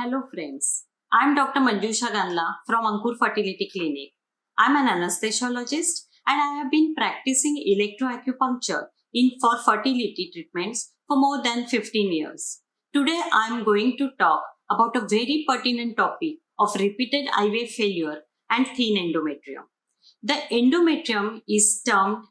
Hello friends, I am Dr. Manjusha Ganla from Ankur Fertility Clinic. I am an anesthesiologist and I have been practicing electroacupuncture for fertility treatments for more than 15 years. Today I am going to talk about a very pertinent topic of repeated IVF failure and thin endometrium. The endometrium is termed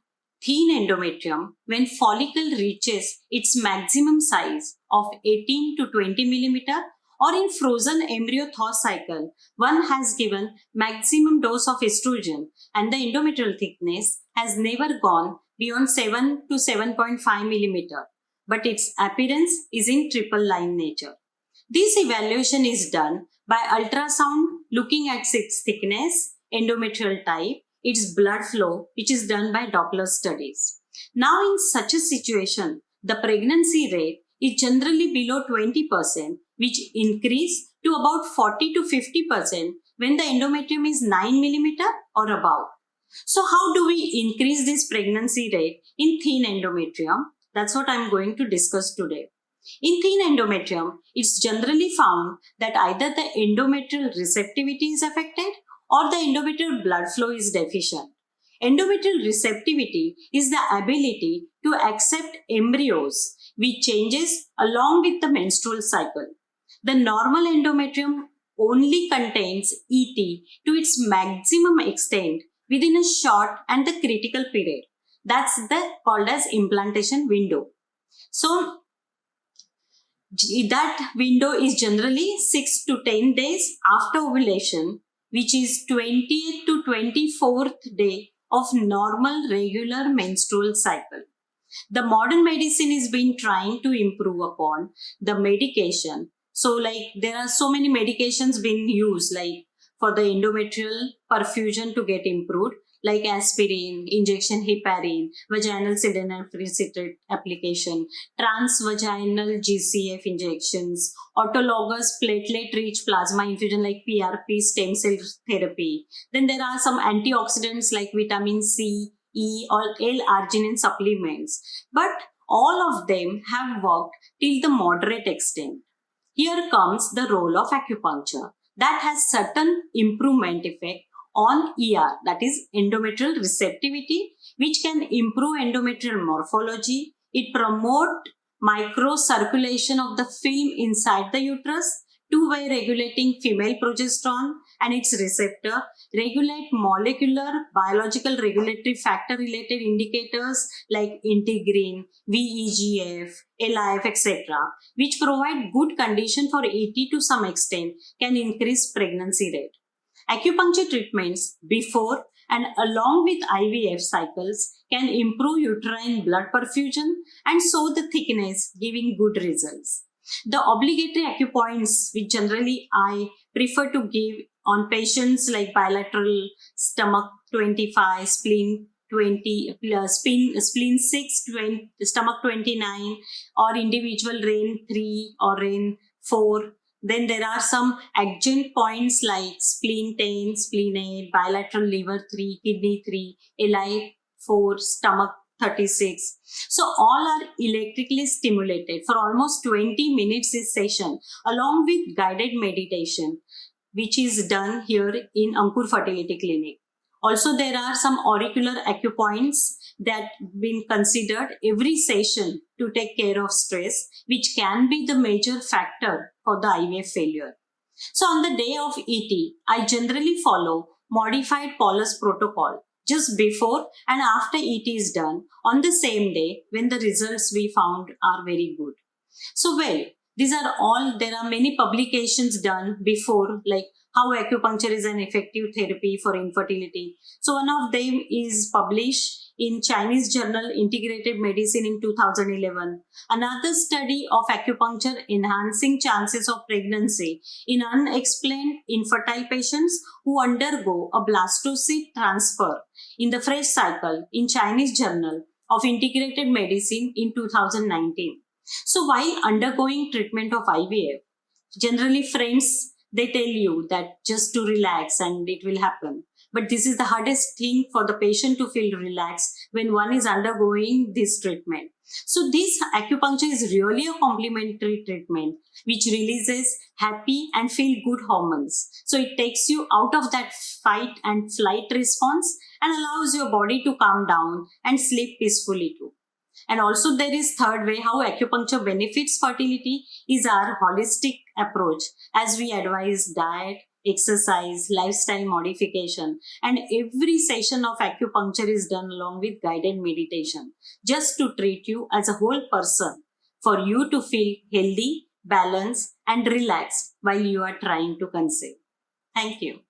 thin endometrium when follicle reaches its maximum size of 18 to 20 millimeter, or in frozen embryo thaw cycle, one has given maximum dose of estrogen and the endometrial thickness has never gone beyond 7 to 7.5 millimeter, but its appearance is in triple line nature. This evaluation is done by ultrasound looking at its thickness, endometrial type, its blood flow, which is done by Doppler studies. Now, in such a situation, the pregnancy rate is generally below 20%, which increase to about 40 to 50% when the endometrium is 9 millimeter or above. So, how do we increase this pregnancy rate in thin endometrium? That's what I'm going to discuss today. In thin endometrium, it's generally found that either the endometrial receptivity is affected or the endometrial blood flow is deficient. Endometrial receptivity is the ability to accept embryos which changes along with the menstrual cycle. The normal endometrium only contains ET to its maximum extent within a short and the critical period. That's called as implantation window. So, that window is generally 6 to 10 days after ovulation, which is 20th to 24th day of normal regular menstrual cycle. The modern medicine is been trying to improve upon the medication. So like there are so many medications being used like for the endometrial perfusion to get improved, like aspirin, injection heparin, vaginal sildenafil citrate application, transvaginal GCF injections, autologous platelet-rich plasma infusion like PRP stem cell therapy. Then there are some antioxidants like vitamin C, E or L-arginine supplements. But all of them have worked till the moderate extent. Here comes the role of acupuncture that has certain improvement effect on ER, that is endometrial receptivity, which can improve endometrial morphology. It promotes microcirculation of the film inside the uterus, two-way regulating female progesterone and its receptor, regulate molecular biological regulatory factor related indicators like integrin, VEGF, LIF, etc., which provide good condition for ET to some extent, can increase pregnancy rate. Acupuncture treatments before and along with IVF cycles can improve uterine blood perfusion and so the thickness, giving good results. The obligatory acupoints, which generally I prefer to give on patients like bilateral stomach 25, spleen 20, spleen 6, 20, stomach 29, or individual RAIN 3 or RAIN 4. Then there are some adjunct points like spleen 10, spleen 8, bilateral liver 3, kidney 3, LI 4, stomach 36. So all are electrically stimulated for almost 20 minutes this session along with guided meditation, which is done here in Ankur Fertility Clinic. Also, there are some auricular acupoints that been considered every session to take care of stress, which can be the major factor for the IVF failure. So on the day of ET, I generally follow modified Paulus protocol just before and after ET is done on the same day when the results we found are very good. So well, these are all, there are many publications done before like how acupuncture is an effective therapy for infertility. So one of them is published in Chinese journal Integrated Medicine in 2011. Another study of acupuncture enhancing chances of pregnancy in unexplained infertile patients who undergo a blastocyst transfer in the fresh cycle in Chinese journal of Integrated Medicine in 2019. So while undergoing treatment of IVF, generally friends, they tell you that just to relax and it will happen. But this is the hardest thing for the patient to feel relaxed when one is undergoing this treatment. So this acupuncture is really a complementary treatment which releases happy and feel good hormones. So it takes you out of that fight and flight response and allows your body to calm down and sleep peacefully too. And also there is third way how acupuncture benefits fertility is our holistic approach, as we advise diet, exercise, lifestyle modification, and every session of acupuncture is done along with guided meditation just to treat you as a whole person, for you to feel healthy, balanced, and relaxed while you are trying to conceive. Thank you.